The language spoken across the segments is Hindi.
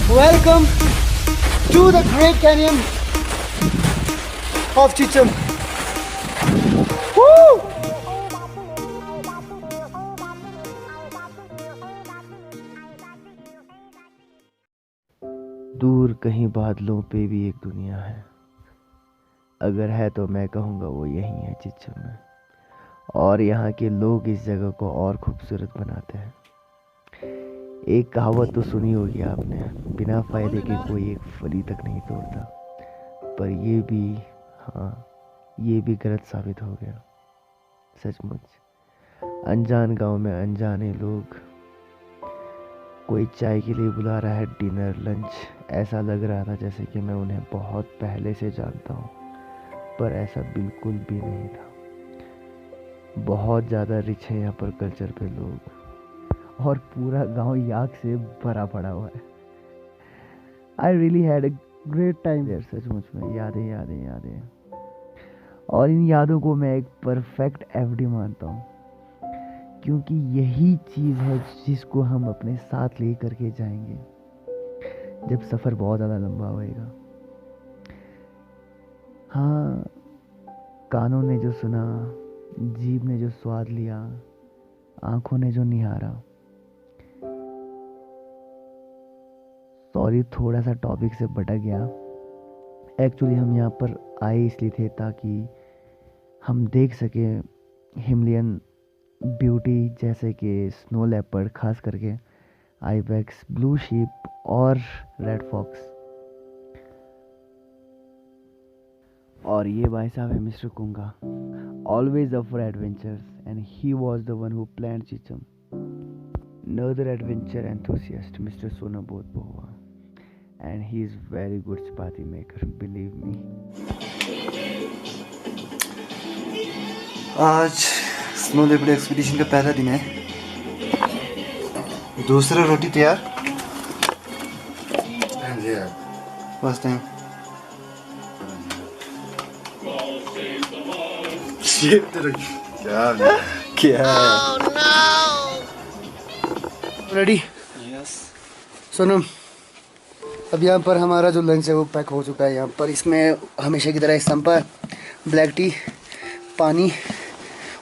Welcome to the Great Canyon of Chicham. Woo! दूर कहीं बादलों पे भी एक दुनिया है। अगर है तो मैं कहूँगा वो यही है चिच्चम में। और यहाँ के लोग इस जगह को और खूबसूरत बनाते हैं। एक कहावत तो सुनी होगी आपने, बिना फायदे के कोई एक फली तक नहीं तोड़ता। पर ये भी गलत साबित हो गया। सचमुच अनजान गांव में अनजाने लोग, कोई चाय के लिए बुला रहा है, डिनर लंच। ऐसा लग रहा था जैसे कि मैं उन्हें बहुत पहले से जानता हूँ, पर ऐसा बिल्कुल भी नहीं था। बहुत ज़्यादा रिच है यहाँ पर कल्चर पे लोग, और पूरा गांव याक से भरा पड़ा हुआ है। I really had a great time there. सचमुच में यादें। और इन यादों को मैं एक परफेक्ट एफडी मानता हूँ, क्योंकि यही चीज़ है जिसको हम अपने साथ ले करके जाएंगे जब सफ़र बहुत ज़्यादा लंबा होएगा। हाँ, कानों ने जो सुना, जीभ ने जो स्वाद लिया, आंखों ने जो निहारा। सॉरी, थोड़ा सा टॉपिक से भटक गया। एक्चुअली हम यहाँ पर आए इसलिए थे ताकि हम देख सकें हिमलियन ब्यूटी, जैसे कि स्नो लेपर्ड, खास करके आइबेक्स, ब्लू शीप और रेड फॉक्स। और ये भाई साहब है mister Kunga, always up for adventures, and he was the one who planned Chicham. Another adventure enthusiast, Mr. Sonabodh Bohua, and he is very good chapati maker, believe me. आज स्नो लेपर्ड एक्सपीडिशन का पहला दिन है। दूसरा रोटी तैयार। First time. क्या रेडी? यस। सोनम, अब यहाँ पर हमारा जो लंच है वो पैक हो चुका है। यहाँ पर इसमें हमेशा की तरह संपर, ब्लैक टी, पानी,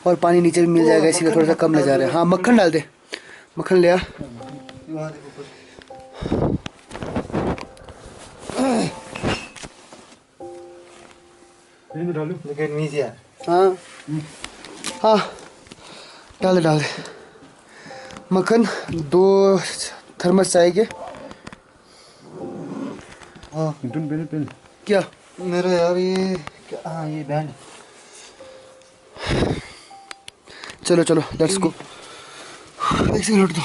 और पानी नीचे भी मिल जाएगा, इसीलिए थोड़ा सा कम ले जा रहे हैं। हाँ, मक्खन डाल दे। मक्खन ले आ। हाँ हाँ, डाल दे। मक्खन 2 थर्मस चाय के। हाँ, पेन क्या मेरा यार, ये क्या? हाँ, ये बैंड। चलो लेट्स गो। एक सेकंड रुक दो।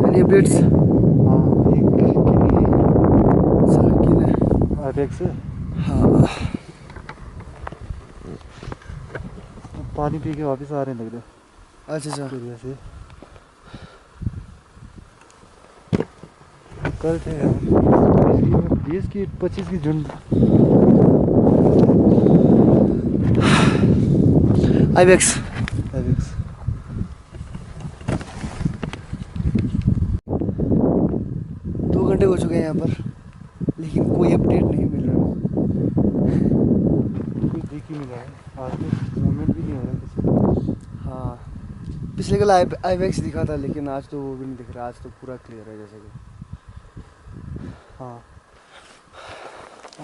Any updates? हाँ, पानी पी के वापस आ रहे हैं लग रहे। अच्छा से कल थे 20 की 25 की जून। आइबेक्स 2 घंटे हो चुके हैं यहाँ पर, लेकिन कोई अपडेट नहीं मिल रहा। कुछ दिख ही नहीं रहा है आज तो, मूवमेंट भी नहीं हो रहा किसी। हाँ, पिछले कल आइबेक्स दिखा था, लेकिन आज तो वो भी नहीं दिख रहा। आज तो पूरा क्लियर है जैसे कि। हाँ,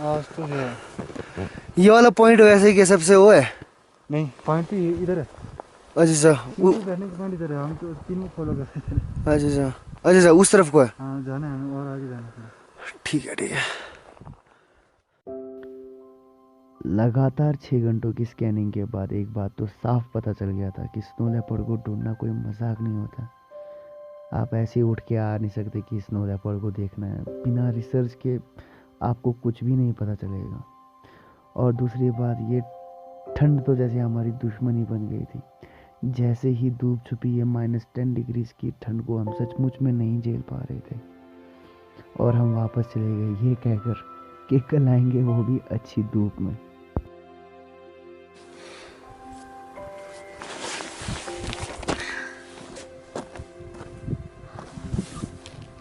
आज तो है। ये वाला पॉइंट वैसे कि सबसे वो है। नहीं, पॉइंट ही इधर है। अच्छा, बैठने का पॉइंट इधर है। हम तो 3 फॉलो कर रहे थे। अच्छा, उस तरफ को है। हाँ, जाना है और आगे जाना है। ठीक है। लगातार 6 घंटों की स्कैनिंग के बाद एक बात तो साफ पता चल गया था कि स्नो लेपर्ड को ढूंढना कोई मजाक नहीं होता। आप ऐसे उठ के आ नहीं सकते कि स्नो लेपर्ड को देखना है। बिना रिसर्च के आपको कुछ भी नहीं पता चलेगा। और दूसरी बात, ये ठंड तो जैसे हमारी दुश्मनी बन गई थी, जैसे ही धूप छुपी ये -10 डिग्रीज की ठंड को हम सचमुच में नहीं झेल पा रहे थे और हम वापस चले गए ये कहकर कि कल आएंगे वो भी अच्छी धूप में।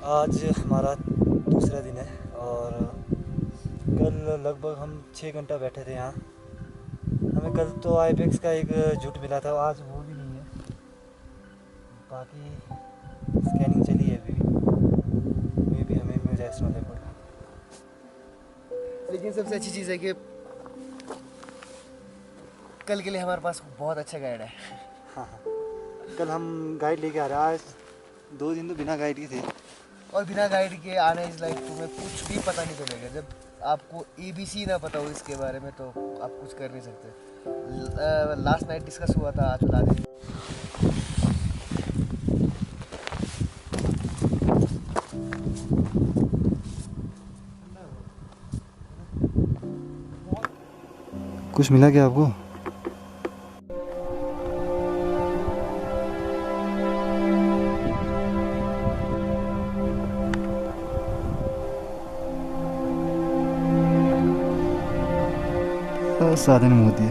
आज हमारा दूसरा दिन है और कल लगभग हम 6 घंटा बैठे थे यहाँ। हमें कल तो आईबेक्स का एक झूठ मिला था, आज वो भी नहीं है। बाकी स्कैनिंग चली है अभी भी हमें मिल जाए स्नोलेपर्ड। लेकिन सबसे अच्छी चीज़ है कि कल के लिए हमारे पास बहुत अच्छा गाइड है। हाँ, कल हम गाइड लेके आ रहे हैं। आज 2 दिन तो बिना गाइड के थे और बिना गाइड के आने इस लाइफ तुम्हें कुछ भी पता नहीं चलेगा। जब आपको ABC ना पता हो इसके बारे में तो आप कुछ कर नहीं सकते। लास्ट नाइट डिस्कस हुआ था, आज बता दें। कुछ मिला क्या आपको? साधन मोदी है।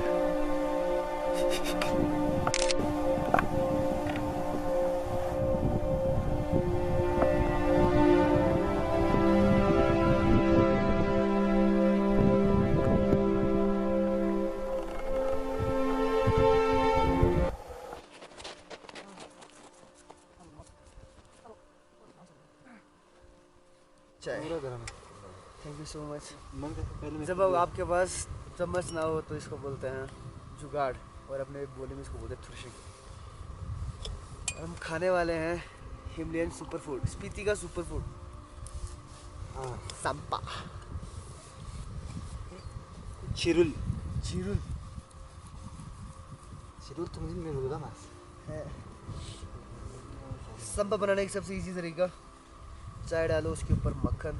Thank you so much. जब आपके पास चम्मच ना हो तो इसको बोलते हैं जुगाड़ और अपने बोली में इसको बोलते हैं थुरशिक। हम खाने वाले हैं हिमालयन सुपर फूड, स्पीति का सुपर फूड संपा चिरुल चिरुल चिरुल तुम दिन में होगा मास है। संपा बनाने का सबसे इजी तरीका, चाय डालो, उसके ऊपर मक्खन,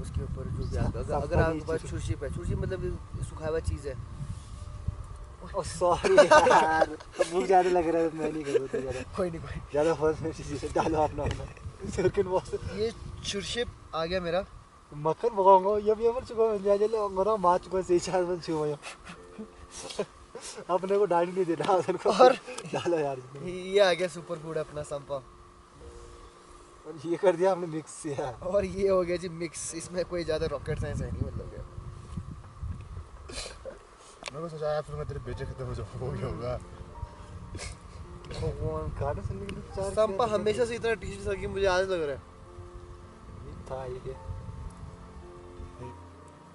उसके ऊपर जो भी अगर आपके पास छुर्शी पे, छुर्शी मतलब सुखा हुआ चीज़ है। ओह सॉरी यार, भूख ज़्यादा लग रहा है, मैं नहीं करूँ तो ज़्यादा। कोई नहीं ज़्यादा फर्स्ट में चीज़ डालो अपना सेकंड बॉस। ये छुर्शी आ गया मेरा। मक्खन भगाऊंगा ये मत चुका मैं जा ले अंगरा मार चुका से 4 बन छुआ मैं अपने को डाल नहीं देना और डालो यार। ये आ गया सुपर फूड अपना संपा और ये कर दिया हमने मिक्स यार। और ये हो गया जी मिक्स। इसमें कोई ज़्यादा रॉकेट साइंस है नहीं, मतलब मैंने सोचा यार फिर मैं तेरे बेटे खत्म हो गया होगा। गाना सुनने के लिए 4 संपा हमेशा से इतना टीचर था कि मुझे आज लग रहा है था ये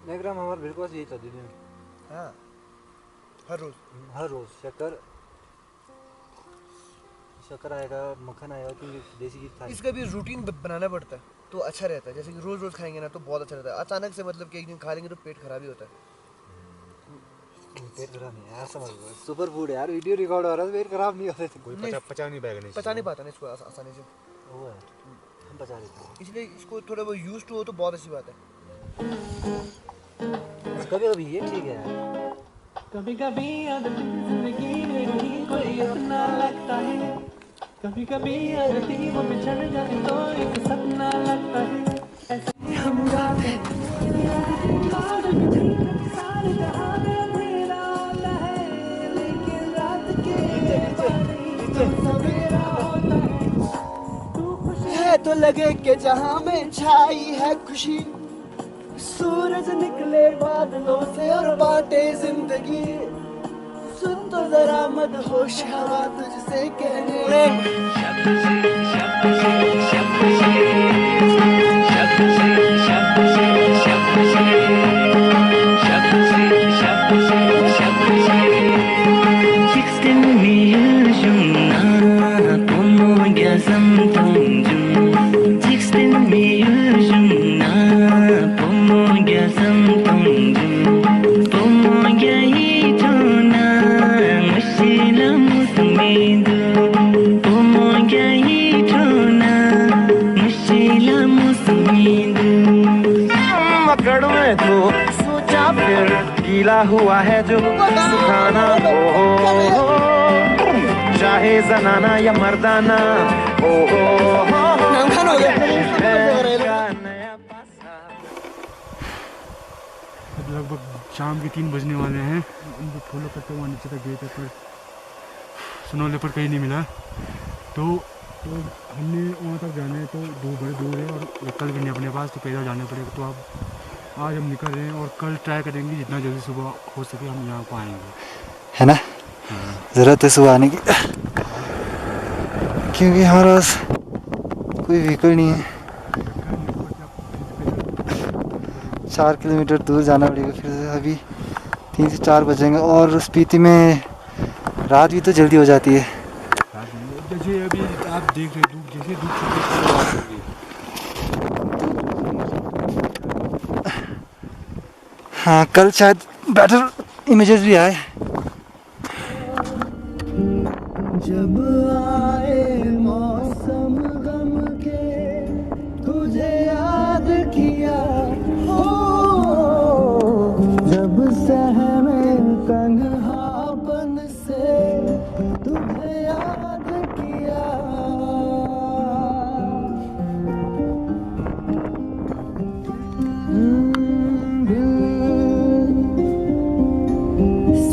नेग्राम हमारे बिल्कुल यही था दिन में। हाँ, हर रोज शक्कर आएगा, मक्खन आएगा, क्योंकि देसी घी था। इसका भी रूटीन बनाना पड़ता है तो अच्छा रहता है। जैसे कि रोज रोज खाएंगे ना तो बहुत अच्छा रहता है। अचानक से मतलब कि एक दिन खा लेंगे तो पेट खराब ही होता है। पेट खराब नहीं यार, समझ लो सुपर फूड यार, वीडियो रिकॉर्ड हो रहा है, पेट खराब नहीं होता। कोई पचा नहीं पाएगा, नहीं पचा नहीं पाता ना इसको आसानी से। वो है हम बचा लेते हैं, इसलिए इसको थोड़ा बहुत यूज टू हो तो बहुत अच्छी बात है। कभी कभी ये ठीक है यार। कभी कभी जिंदगी में ही कोई अपना लगता है, कभी कभी अगर वो बिछड़ जाए तो एक सपना लगता है। ऐसे हम गाते सारे जहां में अंधेरा होता है, लेकिन रात के सवेरा होता है। तू खुश है तो लगे कि जहां में छाई है खुशी, सूरज निकले बादलों से और बांटे जिंदगी। सुन तो जरा मदहोश हवा तुझसे कहने मकड़ में तो सोचा फिर गीला हुआ है जो सुखाना हो, चाहे चाहे जनाना या मर्दाना, ओ नाम हो गया। लगभग शाम के 3 बजने वाले हैं। उनको फॉलो करते हुए नीचे तक गए थे पर स्नो लेपर्ड कहीं नहीं मिला। तो हमने वहाँ तक जाना है तो बड़े दूर है और व्हीकल भी नहीं अपने पास, तो पैदल जाना पड़ेगा। तो अब आज हम निकल रहे हैं और कल ट्राई करेंगे जितना जल्दी सुबह हो सके हम यहाँ को आएँगे, है ना। ज़रूरत है सुबह आने की क्योंकि हमारे पास कोई व्हीकल नहीं है। 4 किलोमीटर दूर जाना पड़ेगा फिर से। अभी 3 से 4 बजेंगे और स्पीति में रात भी तो जल्दी हो जाती है। जैसे अभी आप देख रहे धूप, जैसे धूप छुपी हाँ, कल शायद बेटर इमेजेस भी आए। जब आए मौसम गम के तुझे याद किया हो, जब सहमे तन्हापन से तुझे याद किया।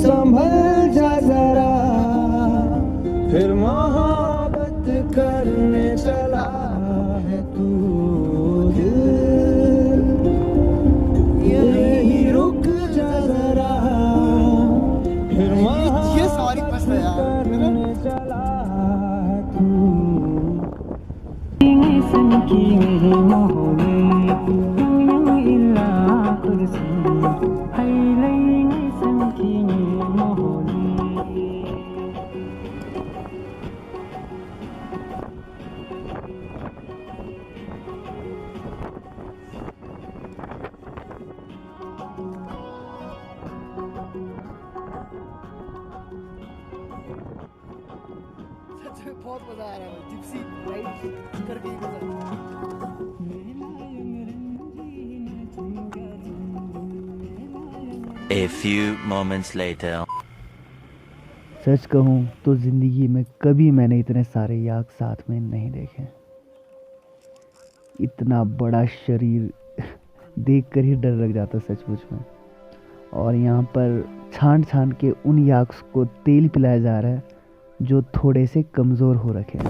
संभल जा जरा, फिर मोहब्बत करने चला है तू, यही रुक जा जरा, फिर मोहब्बत करने चला है तू। बहुत मजा आ रहा है, जिप्सी राइड करके ही मजा। A few moments later. सच कहूँ तो ज़िंदगी में कभी मैंने इतने सारे याक साथ में नहीं देखे। इतना बड़ा शरीर देखकर ही डर लग जाता सचमुच में। और यहाँ पर छान छान के उन याक्स को तेल पिलाया जा रहा है जो थोड़े से कमज़ोर हो रखे हैं।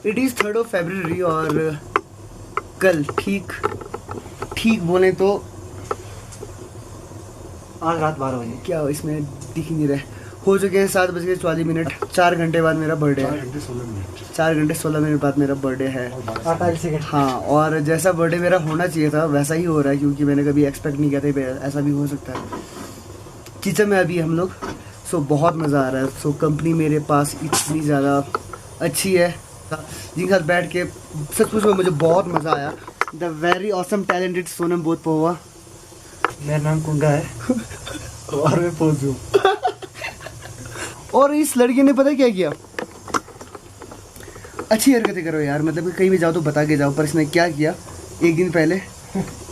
It is 3rd of February और कल ठीक बोले तो आज रात 12 बजे क्या हो, इसमें दिख ही नहीं रहा है। हो चुके हैं 7:44। 4 घंटे बाद मेरा बर्थडे है। 4 घंटे 16 मिनट बाद मेरा बर्थडे है। 48 सेकंड। हाँ, और जैसा बर्थडे मेरा होना चाहिए था वैसा ही हो रहा है, क्योंकि मैंने कभी एक्सपेक्ट नहीं किया था ऐसा भी हो सकता है। किचन में अभी हम लोग, सो बहुत मज़ा आ रहा है। सो कंपनी मेरे पास इतनी ज़्यादा अच्छी है जिनके साथ बैठ के सचमुच में मुझे बहुत मज़ा आया। The very awesome talented Sonam बोध पोवा। मेरा नाम कुंगा है और मैं पोजू। और इस लड़की ने पता क्या किया, अच्छी हरकतें करो यार, मतलब कहीं भी जाओ तो बता के जाओ। पर इसने क्या किया, एक दिन पहले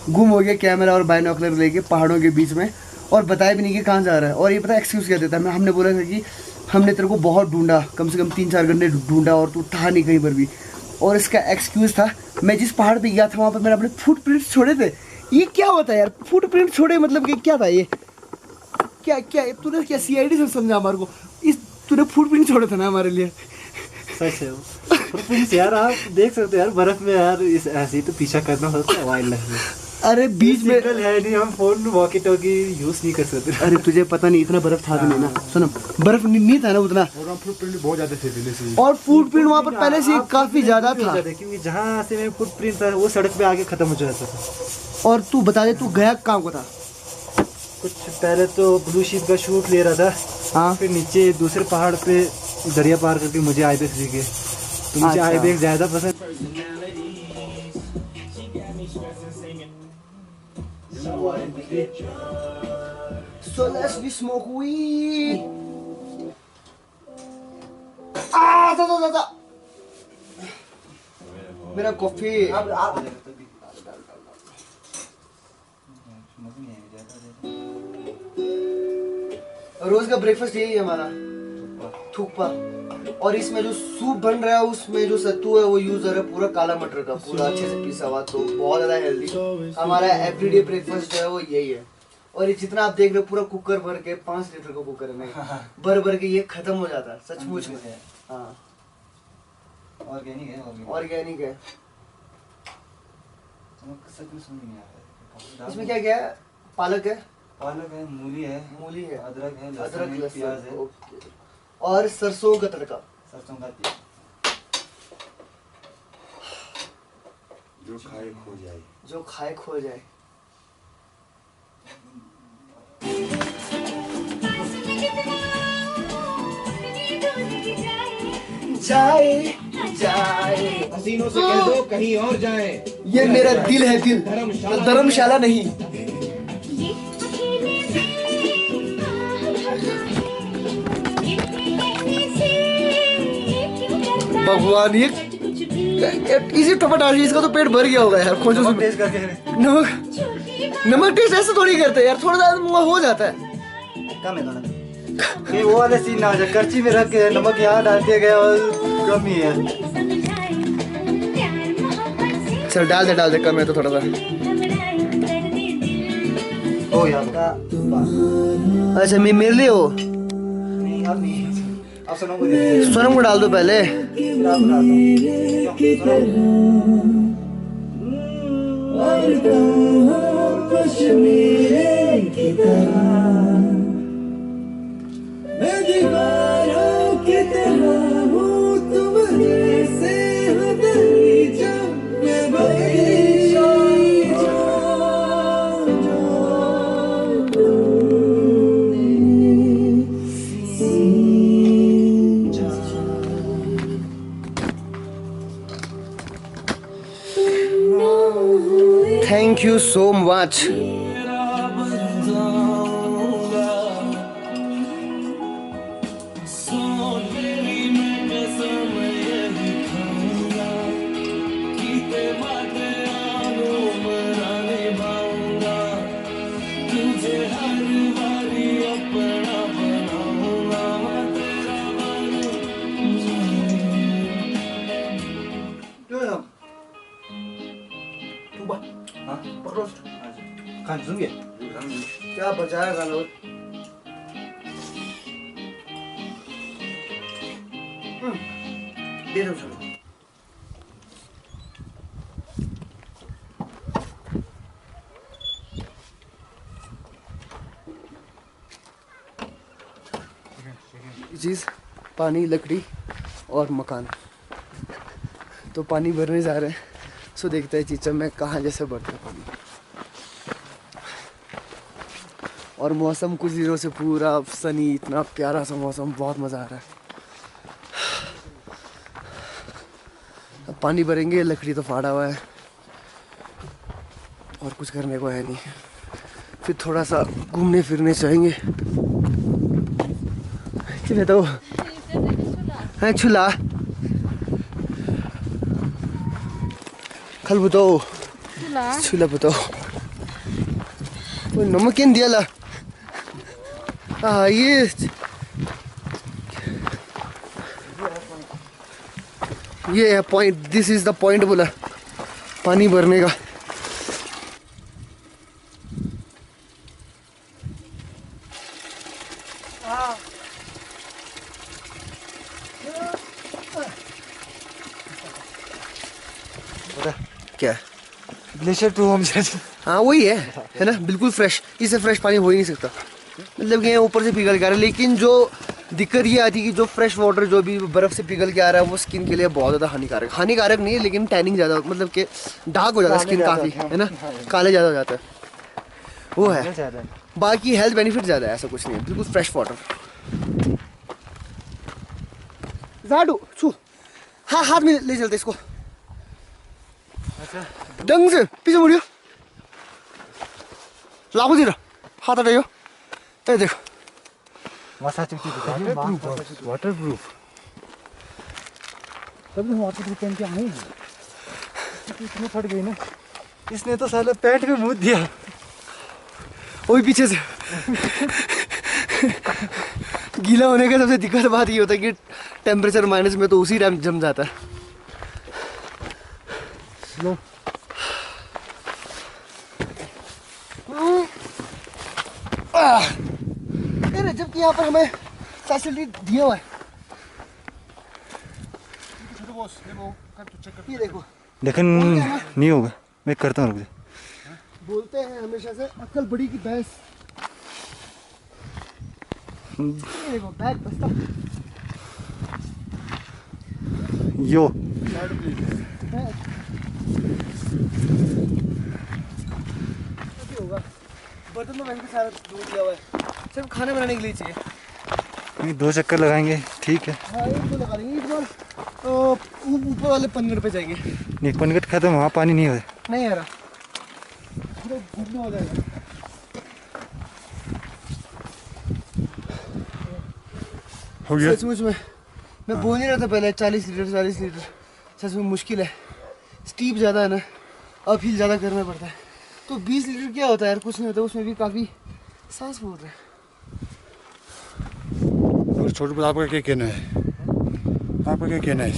गुम हो गया कैमरा और बाइनोकुलर लेके पहाड़ों के बीच में, और बताया भी नहीं कि कहाँ जा रहा है। और ये पता एक्सक्यूज़ क्या देता है, हमने बोला था कि हमने तेरे को बहुत ढूंढा, कम से कम 3-4 घंटे ढूंढा और तू था नहीं कहीं पर भी। और इसका एक्सक्यूज़ था मैं जिस पहाड़ पे गया था वहाँ पर मैंने अपने फुटप्रिंट्स छोड़े थे। ये क्या होता है यार, फुटप्रिंट छोड़े मतलब कि क्या था ये, क्या तूने क्या CID से समझा हमारे को, इस तूने फुटप्रिंट छोड़े थे ना हमारे लिए। सच है वो फुटप्रिंट्स यार आप देख सकते हो यार बर्फ में यार, इस ऐसे ही तो पीछा करना होता है वाइल्ड लाइफ में। अरे बीच में सिग्नल है नहीं, हम फोन वॉकी टॉकी यूज नहीं कर सकते। अरे तुझे पता नहीं इतना बर्फ था भी नहीं ना सनम, बर्फ नहीं था ना उतना, और फुटप्रिंट बहुत ज्यादा थे पहले से। और फुटप्रिंट वहाँ पर पहले से ही काफी ज्यादा था। क्योंकि जहाँ से मेरा फुटप्रिंट था वो सड़क पे आके खत्म हो जाता था। और तू बता दे तू गया कहाँ को था? कुछ पहले तो ब्लू शीप का शूट ले रहा था, हाँ फिर नीचे दूसरे पहाड़ पे दरिया पार करके मुझे आईबेक्स दिखे, तो मुझे अच्छा। आईबेक्स ज्यादा पसंद। So let's we smoke weed. Ah, da. मेरा कॉफी। रोज का ब्रेकफास्ट यही है हमारा, थूकपा। और इसमें जो सूप बन रहा है उसमें जो सत्तू है वो यूज हो रहा है पूरा काला मटर का, पूरा अच्छे से पिसा हुआ, तो बहुत ज्यादा हेल्दी। हमारा एवरीडे ब्रेकफास्ट जो है वो यही है। और ये जितना आप देख रहे हो पूरा कुकर भर के, 5 लीटर का कुकर है, नहीं भर के ये खत्म हो जाता है सचमुच में। हाँ ऑर्गेनिक है, ऑर्गेनिक है। सच में समझ नहीं आ रहा है इसमें क्या क्या है? पालक है, पालक है, मूली है, अदरक है, अदरक, प्याज है, ओके। और सरसों का तड़का, सरसों का तेल। जो खाए खो जाए। जो खाए खो जाए। जाए जाए हसीनों से कह दो कहीं और जाए। ये मेरा दिल है, दिल धर्मशाला नहीं। भगवान ये इसी टपट आ रही, इसका तो पेट भर गया होगा यार। कौन सा टेस्ट करके नमक टेस्ट ऐसे थोड़ी करते यार, थोड़ा सा हो जाता है। कम है थोड़ा, ये वो वाले सीन ना आ जाए, करची में रख के नमक यहाँ डाल दिया गया और कम ही है। चल डाल दे कम है तो थोड़ा सा। ओ यार अच्छा मेरे लिए हो, नहीं अब नहीं, अब सोनम को दे दे। सोनम को डाल दो पहले। फिर आप बनाता मैं दीवारों की तरह हूँ तुम जैसे हो बगीचा, मैं बगीचा thank you so much. Khan सुनिए क्या बचाया गाना? दे दो सुनो। चीज़ पानी, लकड़ी और मकान। तो पानी भरने जा रहे हैं, सो देखते हैं चीचा में कहाँ जैसे भरता है पानी। और मौसम कुछ दिनों से पूरा सनी, इतना प्यारा सा मौसम, बहुत मज़ा आ रहा है। अब पानी भरेंगे, लकड़ी तो फाड़ा हुआ है और कुछ करने को है नहीं। फिर थोड़ा सा घूमने फिरने जाएंगे। क्या बताओ है छुला खल बताओ छुला बताओ नमक क्या दिया ला। हाँ ये है point, this is the point बोला पानी भरने का। पता क्या? Glacier to home. हाँ वही है ना, बिल्कुल फ्रेश। इससे फ्रेश पानी हो ही नहीं सकता, मतलब कि ऊपर से पिघल के आ रहा है। लेकिन जो दिक्कत ये आती है कि जो फ्रेश वाटर जो भी बर्फ़ से पिघल के आ रहा है वो स्किन के लिए बहुत ज़्यादा हानिकारक नहीं है, लेकिन टैनिंग ज़्यादा, मतलब कि डार्क हो जाता है स्किन काफ़ी, है ना, काले ज़्यादा हो जाता है, वो है। बाकी हेल्थ बेनिफिट ज़्यादा है, ऐसा कुछ नहीं है, बिल्कुल फ्रेश वाटर। झाड़ू छू, हाँ हाथ में ले चलते इसको। अच्छा ढंग से पीछे मुड़ियो, लागू दीरा, हाथ हटाइयो। ये देखो वाटर प्रूफ। तब हम वाटर प्रूफ पहन के आए, इतनी फट गई ना, इसने तो साला पैंट में मुँह दिया। वही पीछे से गीला होने का सबसे दिक्कत बात ये होता है कि टेम्परेचर माइनस में तो उसी टाइम जम जाता है। लो अरे जबकि यहाँ पर हमें फैसिलिटी दिया हुआ है। ये देखो, लेकिन नहीं होगा, मैं करता हूँ, रुक जा। बोलते हैं हमेशा से अक्ल बड़ी की भैंस। ये देखो बैग बस्ता। यो होगा, बर्तन में मैंने सारा दूध दिया हुआ है, सिर्फ खाने बनाने के लिए चाहिए। नहीं, 2 चक्कर लगाएंगे ठीक है। हाँ एक दो लगा लेंगे इस बार, ऊपर वाले 15 रुपये जाएंगे। नहीं पनगट खत्म, वहाँ पानी नहीं है। नहीं आ रहा, पूरा घूमना हो जाएगा। हो गया। सचमुच में मैं बोल नहीं रहा था पहले 40 लीटर सच में मुश्किल है, स्टीप ज़्यादा है ना, अपहिल ज़्यादा करना पड़ता है। तो 20 लीटर क्या होता है यार, कुछ नहीं होता, उसमें भी काफ़ी सांस फूल रहा है। और छोटू आपका क्या कहना है, आपका क्या कहना है?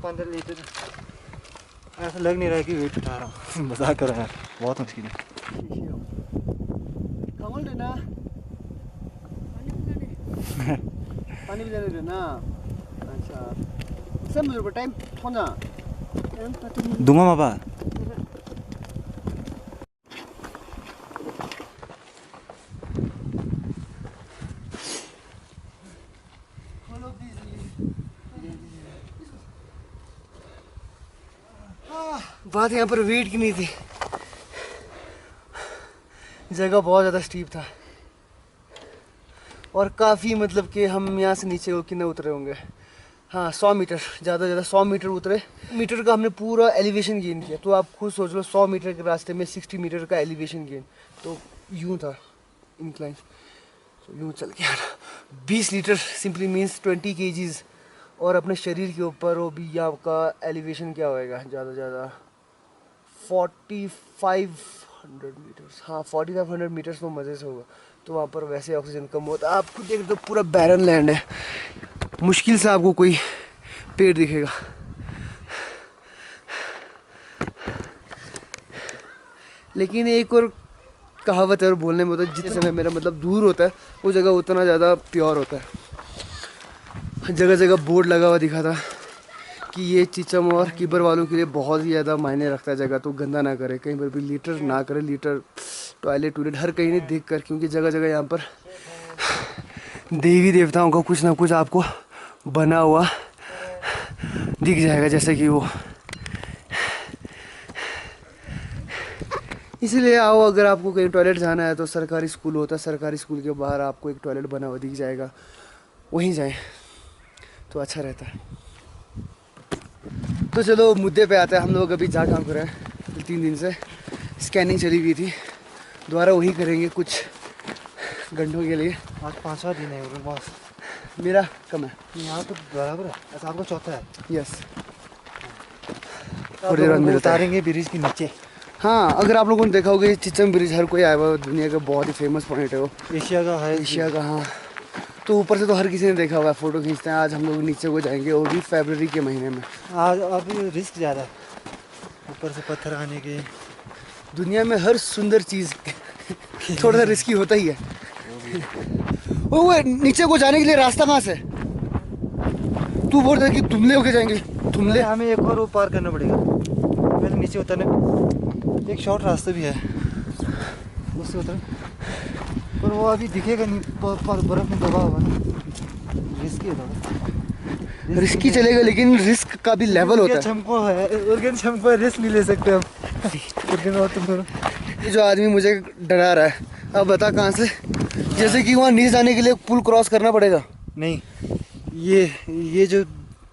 15 लीटर ऐसा लग नहीं रहा है कि वेट उठा रहा हूँ। मजाक कर रहा है यार, बहुत मुश्किल है। कमल देना पानी भी देने देना। अच्छा सब मेरे को टाइम होना दूंगा मापा। बात यहाँ पर वेट की नहीं थी, जगह बहुत ज़्यादा स्टीप था और काफ़ी, मतलब कि हम यहाँ से नीचे कितने उतरे होंगे, हाँ 100 मीटर, ज़्यादा 100 मीटर उतरे। मीटर का हमने पूरा एलिवेशन गेन किया, तो आप खुद सोच लो 100 मीटर के रास्ते में 60 मीटर का एलिवेशन गेन, तो यूँ था इंक्लाइन, तो यूँ चल के आना। 20 लीटर सिंपली मीन्स 20 kgs, और अपने शरीर के ऊपर वो भी आपका एलिवेशन क्या होएगा ज़्यादा 4500 मीटर्स, हाँ 4500 मीटर्स तो मज़े से होगा। तो वहाँ पर वैसे ऑक्सीजन कम होता है, आप खुद देख तो पूरा बैरन लैंड है, मुश्किल से आपको कोई पेड़ दिखेगा। लेकिन एक और कहावत है और बोलने में होता है, जिस समय मेरा मतलब दूर होता है वो जगह उतना ज़्यादा प्योर होता है। जगह जगह बोर्ड लगा हुआ दिखा था कि ये चिचम और कीपर वालों के लिए बहुत ही ज़्यादा मायने रखता है, जगह तो गंदा ना करे, कहीं पर भी लीटर ना करे, लीटर टॉयलेट हर कहीं नहीं देख कर, क्योंकि जगह जगह यहाँ पर देवी देवताओं का कुछ ना कुछ आपको बना हुआ दिख जाएगा, जैसे कि वो। इसीलिए आओ, अगर आपको कहीं टॉयलेट जाना है तो सरकारी स्कूल होता है, सरकारी स्कूल के बाहर आपको एक टॉयलेट बना हुआ दिख जाएगा, वहीं जाएं तो अच्छा रहता है। तो चलो मुद्दे पे आते हैं। हम लोग अभी जा काम कर रहे हैं, 3 दिन से स्कैनिंग चली हुई थी, दोबारा वही करेंगे कुछ घंटों के लिए। आज 5वां दिन है बस, मेरा कम है, यहाँ तो बराबर है, ऐसा आपको चौथा है। यस, थोड़ी देर बाद मिलता है। उतारेंगे ब्रिज के नीचे। हाँ, अगर आप लोगों ने देखा होगा चिचम ब्रिज, हर कोई आया हुआ, दुनिया का बहुत ही फेमस पॉइंट है वो, एशिया का है, एशिया का। हाँ, तो ऊपर से तो हर किसी ने देखा हुआ है, फ़ोटो खींचते हैं। आज हम लोग नीचे को जाएंगे, वो भी फरवरी के महीने में। आज अभी रिस्क ज़्यादा है, ऊपर से पत्थर आने के। दुनिया में हर सुंदर चीज़ थोड़ा सा रिस्की होता ही है। वो नीचे को जाने के लिए रास्ता कहाँ से? तू बोल रहा है कि तुमले होके जाएंगे? तुमले हमें एक और वो पार करना पड़ेगा, पहले नीचे उतरने। एक शॉर्ट रास्ता भी है, उससे उतरे, पर वो अभी दिखेगा नहीं, बर्फ में दबा हुआ ना, रिस्की है थोड़ा। रिस्की चलेगा, लेकिन रिस्क का भी लेवल होता है। चमको है, चमको रिस्क नहीं ले सकते हम। ये जो आदमी मुझे डरा रहा है, अब बता कहाँ से? जैसे कि वहाँ नीचे जाने के लिए पुल क्रॉस करना पड़ेगा। नहीं, ये जो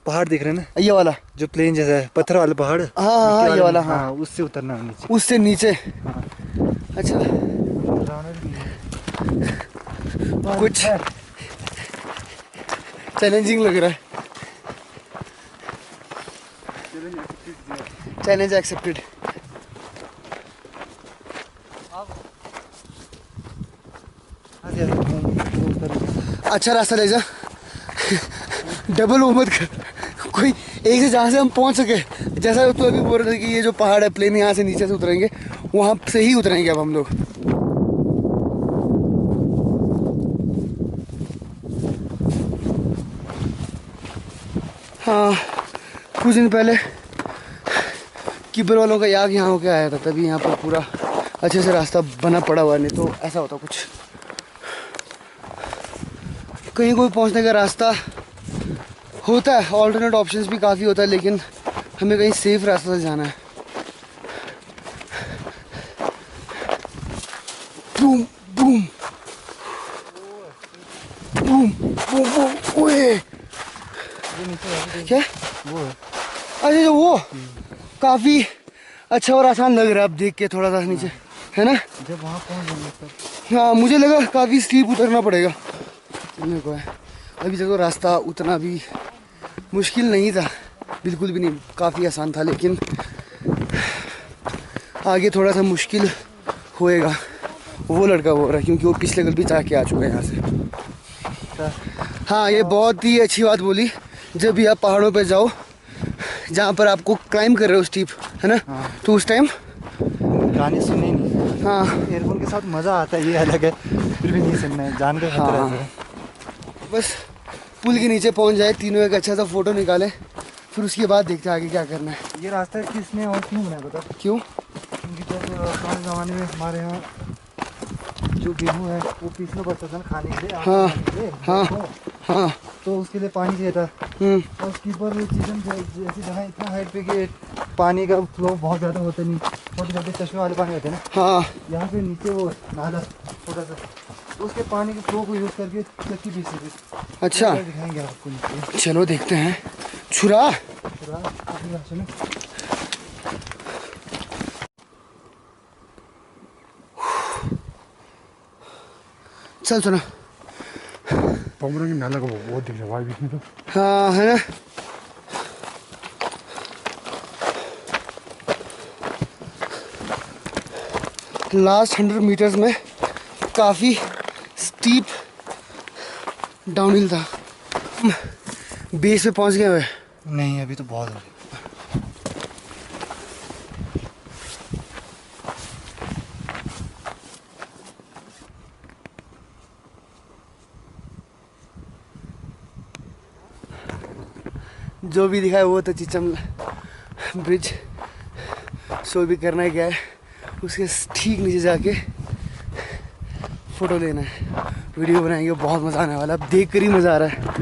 पहाड़ दिख रहे हैं ना, ये वाला जो प्लेन जैसा है, पत्थर वाला पहाड़। हाँ, ये वाला, हाँ, उससे उतरना है नीचे। उससे नीचे? अच्छा, कुछ चैलेंजिंग लग रहा है। Challenge accepted. अच्छा रास्ता ले जा, डबल वो मत कर, कोई एक से जहाँ से हम पहुँच सके। जैसा तू अभी बोल रहे थे कि ये जो पहाड़ है प्लेन, यहाँ से नीचे से उतरेंगे, वहाँ से ही उतरेंगे अब हम लोग। हाँ, कुछ दिन पहले कीपर वालों का याग यहाँ होके आया था, तभी यहाँ पर पूरा अच्छे से रास्ता बना पड़ा हुआ, नहीं तो ऐसा होता कुछ। कहीं कोई पहुँचने का रास्ता होता है, ऑल्टरनेट ऑप्शंस भी काफ़ी होता है, लेकिन हमें कहीं सेफ रास्ते से जाना है। Boom boom boom boom boom. ओए क्या वो है? अच्छा, जो वो काफ़ी अच्छा और आसान लग रहा है अब देख के, थोड़ा सा नीचे है ना। जब वहाँ पहुँच जाएंगे तब। हाँ, मुझे लगा काफ़ी स्टीप उतरना पड़ेगा। मेरे को है अभी तक तो रास्ता उतना भी मुश्किल नहीं था, बिल्कुल भी नहीं, काफ़ी आसान था, लेकिन आगे थोड़ा सा मुश्किल होएगा। वो लड़का बोल रहा है, क्योंकि वो पिछले कल भी जाके आ चुका है यहाँ से। हाँ, ये बहुत ही अच्छी बात बोली। जब भी आप पहाड़ों पे जाओ जहाँ पर आपको क्लाइंब कर रहे हो स्टीप, है ना, तो उस टाइम गाने सुनने नहीं। हाँ, एयरफोन के साथ मज़ा आता है, ये अलग है, फिर भी नहीं सुनना है, जान का खतरा है। बस पुल के नीचे पहुंच जाए, तीनों एक अच्छा सा फोटो निकाले, फिर उसके बाद देखते हैं आगे क्या करना है। ये रास्ता किसने और क्यों बनाया बता? क्यों? क्योंकि जब पुराने ज़माने में हमारे यहाँ जो गेहूँ है वो पीसना पड़ता था ना खाने के लिए। हाँ, हाँ, तो, हाँ। तो उसके लिए पानी चाहिए था, और उसके ऊपर जैसी जगह इतना हाइट पे कि पानी का फ्लो बहुत ज़्यादा होता नहीं, छोटे छोटे चश्मे वाले पानी होते हैं ना। हाँ, यहाँ पे नीचे वो नाला छोटा सा, उसके पानी के फ्लो को यूज़ करके चक्की पीस सकते। अच्छा, दिखाएंगे आपको नीचे। चलो देखते हैं। छुरा अपनी भाषा में। चल सुना। पमरंगी नाला का बहुत दिख रहा है बीच में तो। हाँ, है ना। लास्ट 100 मीटर्स में काफ़ी स्टीप डाउनहिल था। बेस पे पहुंच गए हुए? नहीं, अभी तो बहुत है। जो भी दिखा है वो तो चिचम ब्रिज शो भी करना है। क्या है उसके ठीक नीचे जाके फ़ोटो लेना है, वीडियो बनाएंगे, बहुत मज़ा आने वाला है। अब देख कर ही मज़ा आ रहा है।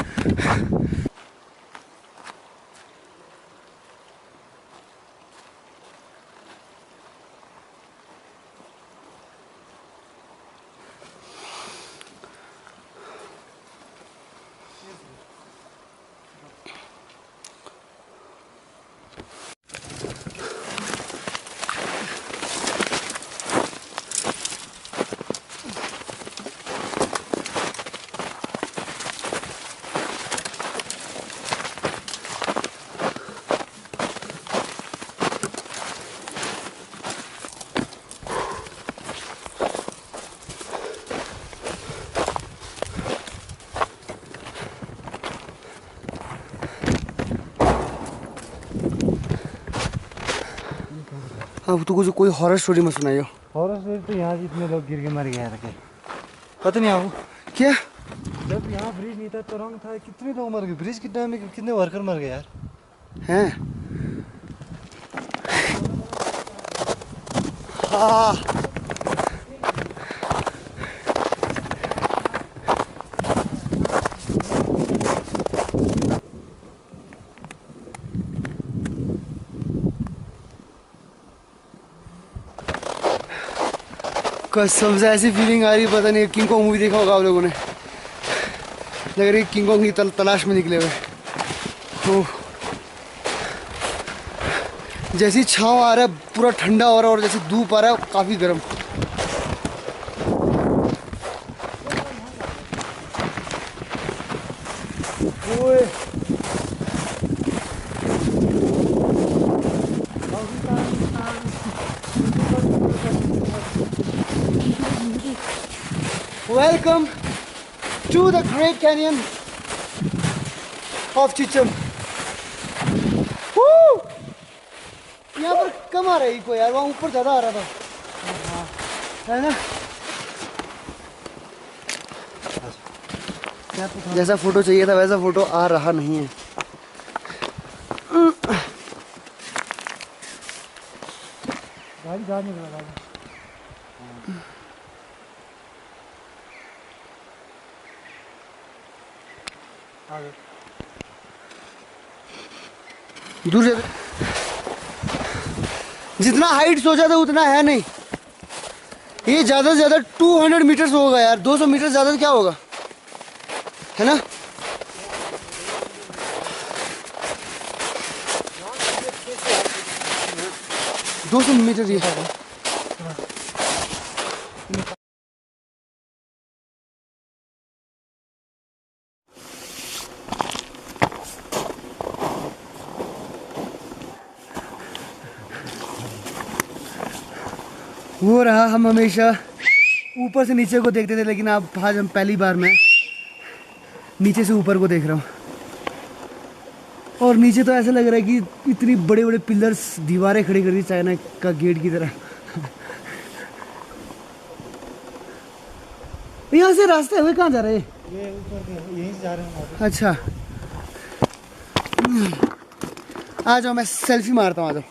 अब तो कुछ कोई हॉरर स्टोरी मत सुनाइयो। हॉरर स्टोरी तो यहाँ जितने लोग गिर के मर गए थे, पता नहीं आपको क्या? जब यहाँ ब्रिज नहीं था तो रंग था, कितने लोग मर गए, ब्रिज कितने में कितने वर्कर मर गए यार हैं। हाँ कसम से ऐसी फीलिंग आ रही है, पता नहीं किंग कॉन्ग मूवी देखा होगा आप लोगों ने, लग रही है किंग कॉन्ग की तलाश में निकले हुए। तो जैसी छाँव आ रहा है पूरा ठंडा हो रहा है, और जैसे धूप आ रहा है काफ़ी गर्म। Welcome to the Great Canyon of Chicham. यहाँ पर कम आ रहा है इको यार, वहाँ ऊपर ज़्यादा आ रहा था, है ना। जैसा फोटो चाहिए था वैसा फोटो आ रहा नहीं है। गाड़ी जा नहीं रहा गाड़ी। दूर से जितना हाइट सोचा था उतना है नहीं, ये ज़्यादा से ज़्यादा 200 मीटर्स होगा यार, 200 मीटर ज़्यादा क्या होगा, है ना। दो 200 मीटर ये है। वो रहा, हम हमेशा ऊपर से नीचे को देखते थे, लेकिन अब आज हम पहली बार मैं नीचे से ऊपर को देख रहा हूँ। और नीचे तो ऐसा लग रहा है कि इतनी बड़े बड़े पिलर्स, दीवारें खड़ी कर दी चाइना का गेट की तरह। यहाँ से रास्ते हुए कहाँ जा रहे हैं? ये ऊपर यहीं से जा रहे हैं। अच्छा आ जाओ, मैं सेल्फी मारता हूँ, आ जाओ।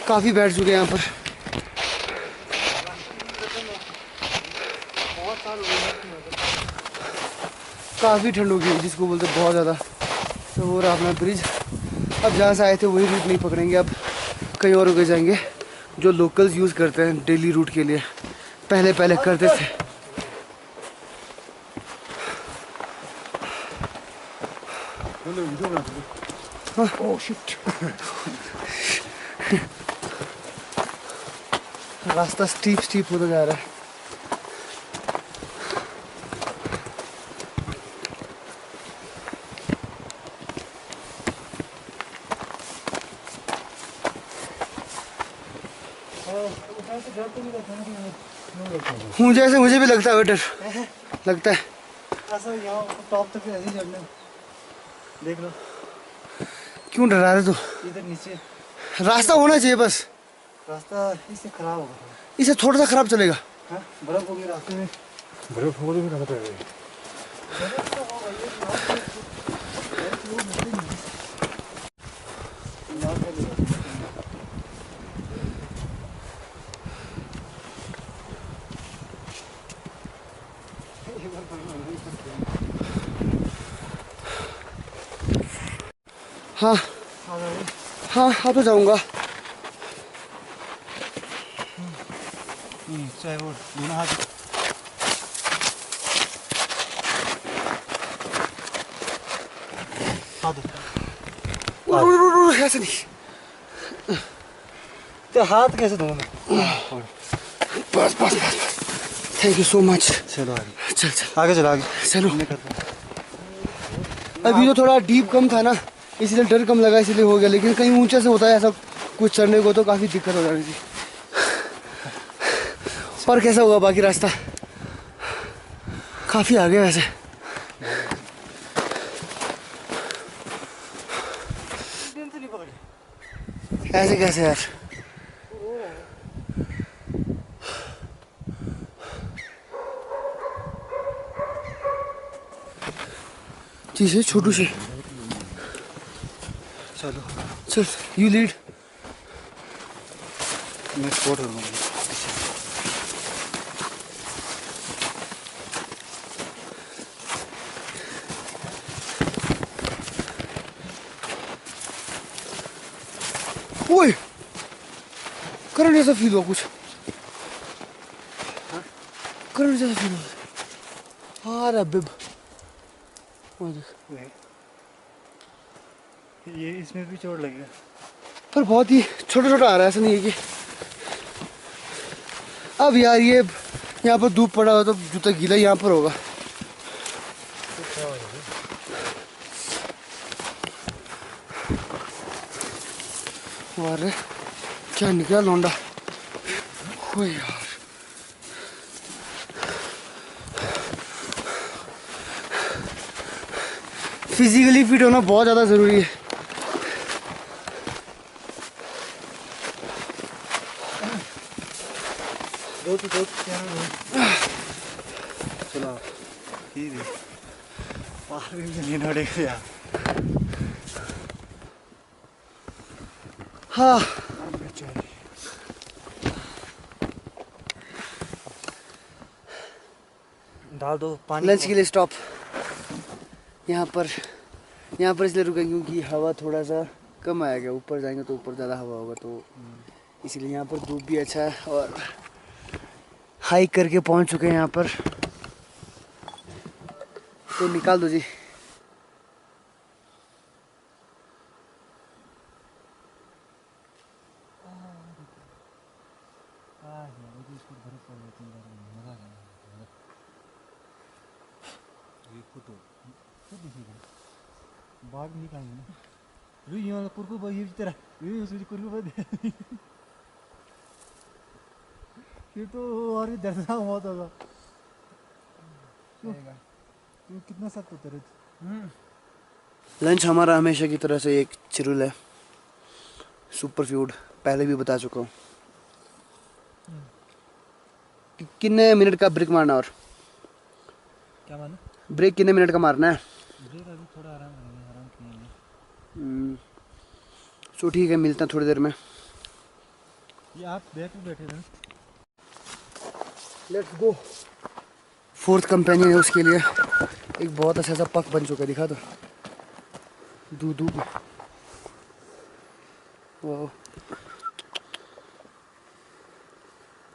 काफ़ी बैठ चुके हैं यहाँ पर। काफ़ी ठंड हो गई जिसको बोलते बहुत ज़्यादा। तो वो रहा अपना ब्रिज। अब जहाँ से आए थे वही रूट नहीं पकड़ेंगे, अब कहीं और रुके जाएंगे जो लोकल्स यूज़ करते हैं डेली रूट के लिए, पहले पहले करते थे। रास्ता स्टीप होता जा रहा है। मुझे भी लगता है डर लगता है। ऐसा यहाँ टॉप तक ऐसे ही चढ़ने, देख लो। क्यों डरा रहे तू? इधर नीचे रास्ता होना चाहिए बस। रास्ता इससे खराब होगा, इसे थोड़ा सा खराब चलेगा। हाँ? बर्फ होगी रास्ते में, बर्फ हो भी रहता है। हाँ हाँ हाँ तो जाऊँगा। चाहे वो दोनों हाथ ऐसे नहीं, तो हाथ कैसे धोना? बस बस बस थैंक यू सो मच। चलो आगे चल चल आगे चलो आगे। चलो। मैं करता हूँ। अभी तो थोड़ा डीप कम था ना, इसलिए डर कम लगा, इसलिए हो गया। लेकिन कहीं ऊंचे से होता है ऐसा कुछ चढ़ने को तो काफ़ी दिक्कत हो जाती थी। और कैसा हुआ बाकी रास्ता? काफ़ी आगे वैसे। ऐसे कैसे यार? चीज़ छोटू से। चलो चल यू लीड। मैं सपोर्ट करूँगा। ओए करंट जैसा फील हुआ कुछ। करंट जैसा फील हुआ। हाँ रे बिब, वो देख। ये इसमें भी चोट लगेगा। पर बहुत ही छोटा छोटा आ रहा है, ऐसा नहीं है कि। अब यार ये यहाँ पर धूप पड़ा हुआ तो जूता गीला यहाँ पर होगा। अरे क्या निकला लौंडा। ओ यार फिजिकली फिट होना बहुत ज़्यादा ज़रूरी है। चलो नहीं नड़ेगा यार। हाँ डाल दो पानी। लंच के लिए स्टॉप यहाँ पर इसलिए रुके क्योंकि हवा थोड़ा सा कम आएगा। ऊपर जाएंगे तो ऊपर ज़्यादा हवा होगा, तो इसीलिए यहाँ पर धूप भी अच्छा है। और हाइक करके पहुँच चुके हैं यहाँ पर, तो निकाल दो जी। बाघ निकालेंगे ना। ये वाला कुरकु भाई ये तेरा ये उसकी कुरकु भाई ये तो और भी दर्दनाक मौत होगा। क्यों कितना सख्त होता है। लंच हमारा हमेशा की तरह से एक चिरुल है, सुपर फूड, पहले भी बता चुका हूँ। कितने मिनट का ब्रेक मारना? और क्या माना? ब्रेक कितने मिनट का मारना है? ब्रेक अभी थोड़ा आराम करेंगे, आराम किएंगे। सो ठीक है, मिलते हैं थोड़ी देर में। ये आप बैक पे बैठे थे। Let's go. फोर्थ कंपेनियन है, उसके लिए एक बहुत अच्छा सा पक बन चुका है। दिखा दो दूध। वाह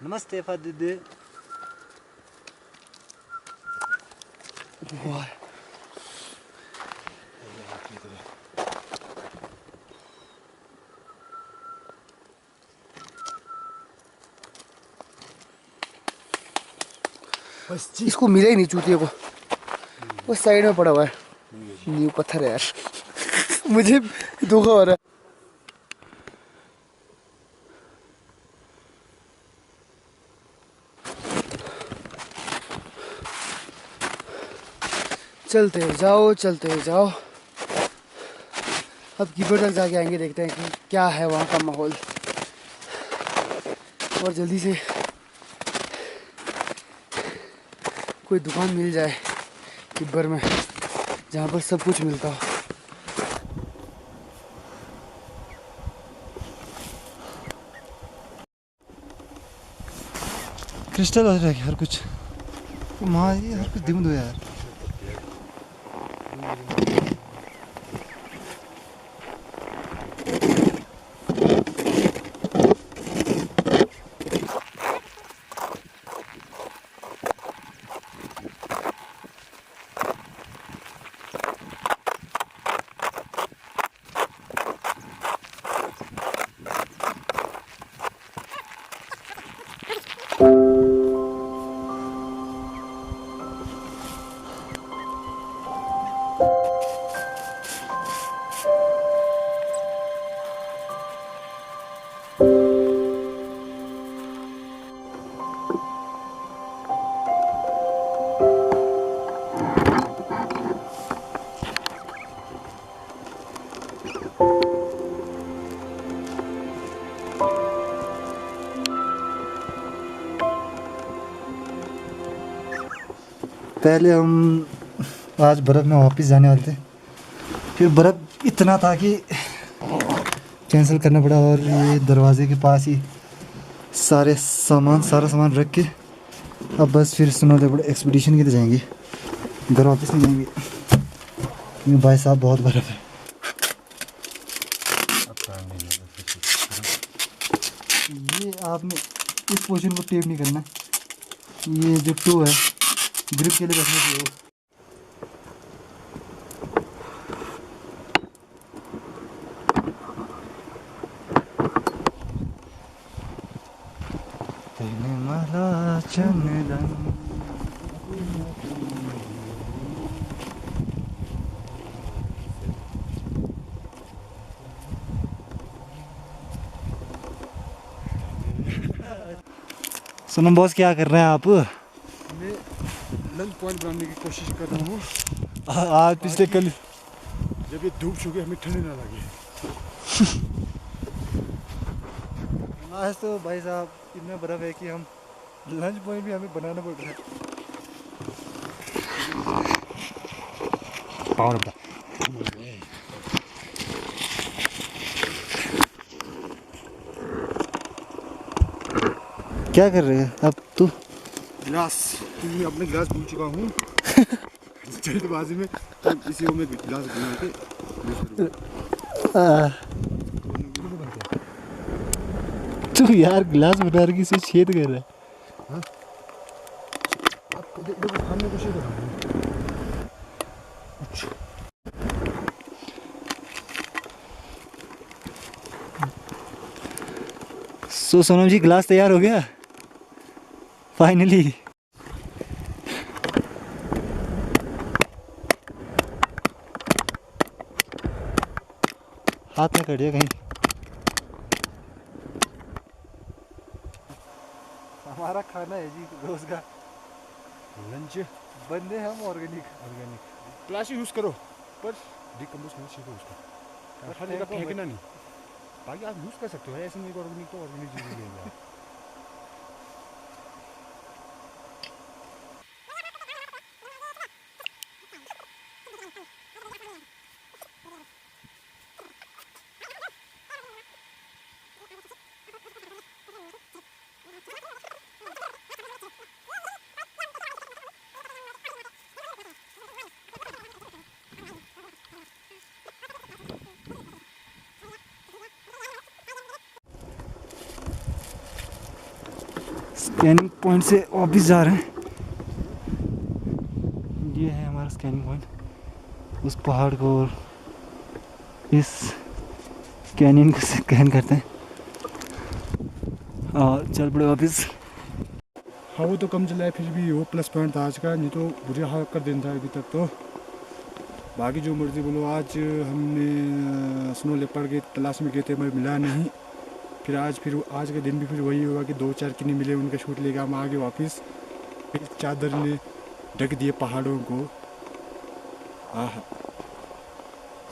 नमस्ते फादीदे। वाह इसको मिला ही नहीं चूतिए को, वो साइड में पड़ा हुआ है। न्यू पत्थर है यार। मुझे धोखा हो रहा है। चलते जाओ। अब कीपर तक जाके आएंगे, देखते हैं कि क्या है वहाँ का माहौल। और जल्दी से कोई दुकान मिल जाए किब्बर में जहाँ पर सब कुछ मिलता हो। क्रिस्टल हो रहा है हर कुछ। माँ ये हर कुछ दिम दो यार। पहले हम आज बर्फ़ में वापस जाने वाले थे, फिर बर्फ़ इतना था कि कैंसिल करना पड़ा। और ये दरवाजे के पास ही सारा सामान रख के अब बस फिर स्नो लेपर्ड एक्सपीडिशन की तो जाएंगे, घर वापस नहीं जाएंगे क्योंकि भाई साहब बहुत बर्फ़ है। ये आपने इस पोर्शन को टेप नहीं करना, ये जो टो है ग्रिप के लिए रखने के लिए। सोनम बॉस क्या कर रहे हैं आप? मैं लंच पॉइंट बनाने की कोशिश कर रहा हूँ। आज पिछले कल जब ये धूप छू के हमें ठंड ना लगे। आज तो भाई साहब इतना बर्फ़ है कि हम लंच पॉइंट भी हमें बनाना पड़ रहा है। पावर अपना क्या कर रहे हैं अब तू? गिलास मैं अपने गिलास भूल चुका हूँ जल्दबाजी में, तो इसी को मैं गिलास बना के तू यार गिलास बना के इसे छेद कर रहा है। देखो हमने कुछ कर रहा हूँ। सो सोनम जी गिलास तैयार हो गया फाइनली। हाथ में कट जाए कहीं। हमारा खाना है जी रोज का लंच बंदे हम ऑर्गेनिक प्लास्टिक यूज़ करो पर डिकम्पोज नहीं सीखो उसका, हर जगह फेंकना नहीं। बाकी आप यूज़ कर सकते हो, ऐसे नहीं ऑर्गेनिक तो ऑर्गेनिक चीज़ लेंगे। स्कैनिंग पॉइंट से वापस जा रहे हैं। ये है हमारा स्कैनिंग पॉइंट, उस पहाड़ को और इस कैनियन को स्कैन करते हैं और चल पड़े वापस। हाँ वो तो कम चला है, फिर भी वो प्लस पॉइंट था आज का, नहीं तो बुरे हाल कर देना था अभी तक तो। बाकी जो मर्जी बोलो, आज हमने स्नो लेपर्ड के तलाश में गए थे मगर मिला नहीं। फिर आज का दिन भी फिर वही हुआ कि 2-4 किन्नी मिले, उनका शूट लेके हम आगे वापस। फिर चादर ने ढक दिए पहाड़ों को। आह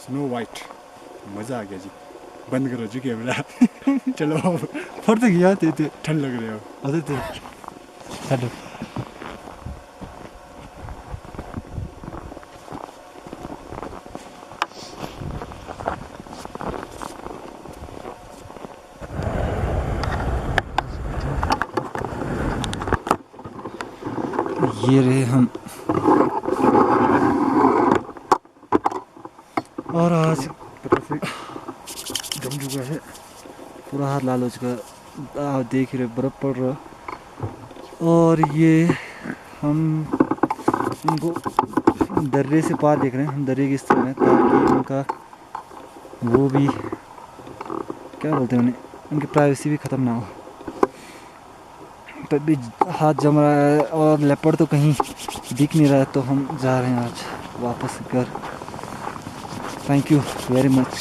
स्नो वाइट, मज़ा आ गया जी। बंद करो जी कैमरा चलो फट तो गया थे ठंड लग रही हो। अरे थे छड़ ये रहे हम। और आज जम चुका है, पूरा हाथ लाल हो चुका है। आप देख रहे बर्फ़ पड़ रहा। और ये हम इनको दर्रे से पार देख रहे हैं, हम दर्रे की इस तरह हैं ताकि उनका वो भी क्या बोलते हैं उन्हें, उनकी प्राइवेसी भी ख़त्म ना हो। पर भी हाथ जम रहा है और लेपर्ड तो कहीं दिख नहीं रहा है, तो हम जा रहे हैं आज वापस घर। Thank you very much.